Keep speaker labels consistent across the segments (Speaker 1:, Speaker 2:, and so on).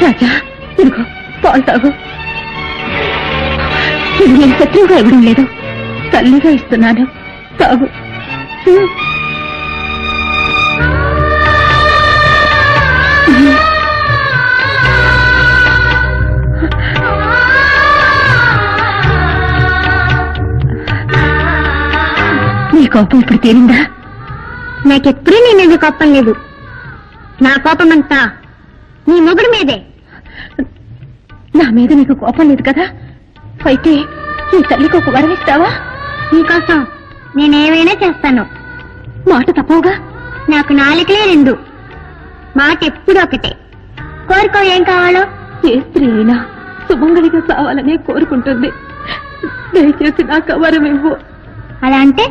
Speaker 1: రాజా, ఇదిగో పాలు తాగు. ఇది నేను శత్రువుగా ఇవ్వడం లేదు, తల్లిగా ఇస్తున్నాను. తాగు. నీ కోపం ఇప్పుడు తీరిందా? నాకెప్పుడూ నీ మీద కోపం లేదు. నా కోపం అంతా నీ మొగుడు మీదే. నా మీద నీకు కోపం లేదు కదా? అయితే నీ తల్లికి ఒక వరం ఇస్తావా? నీకోసం నేనేమైనా చేస్తాను. మాట తప్పవుగా? నాకు నాలుకలే రెండు, మాట ఎప్పుడు ఒకటే. కోరుకో, ఏం కావాలో. ఏ స్త్రీ అయినా సుమంగళిగా కావాలనే కోరుకుంటుంది. దయచేసి నాకు వరం ఇవ్వు. అలా అంటే?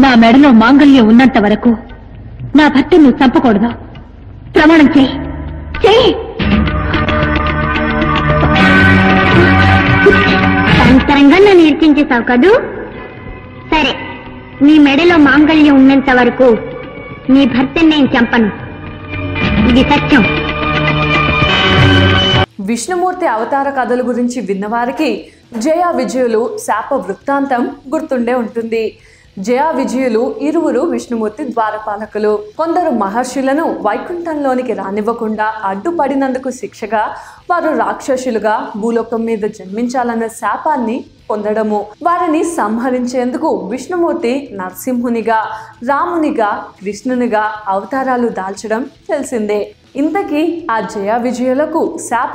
Speaker 1: నా మెడలో మాంగళ్యం ఉన్నంత వరకు నా భర్త నువ్వు చంపకూడదు. ప్రమాణం చెయ్యి. చెయ్యి. అంతరంగా నన్ను ఇరికించేశావు కదూ? సరే, నీ మెడలో మాంగళ్యం ఉన్నంత వరకు నీ భర్తని నేను చంపను. ఇది సత్యం.
Speaker 2: విష్ణుమూర్తి అవతార కథల గురించి విన్నవారికి జయ విజయులు శాప వృత్తాంతం గుర్తుండే ఉంటుంది. జయ విజయులు ఇరువురు విష్ణుమూర్తి ద్వారపాలకులు. కొందరు మహర్షులను వైకుంఠంలోనికి రానివ్వకుండా అడ్డుపడినందుకు శిక్షగా వారు రాక్షసులుగా భూలోకం మీద జన్మించాలన్న శాపాన్ని పొందడము. వారిని సంహరించేందుకు విష్ణుమూర్తి నరసింహునిగా, రామునిగా, కృష్ణునిగా అవతారాలు దాల్చడం తెలిసిందే. ఇంతకీ ఆ జయ విజయులకు శాప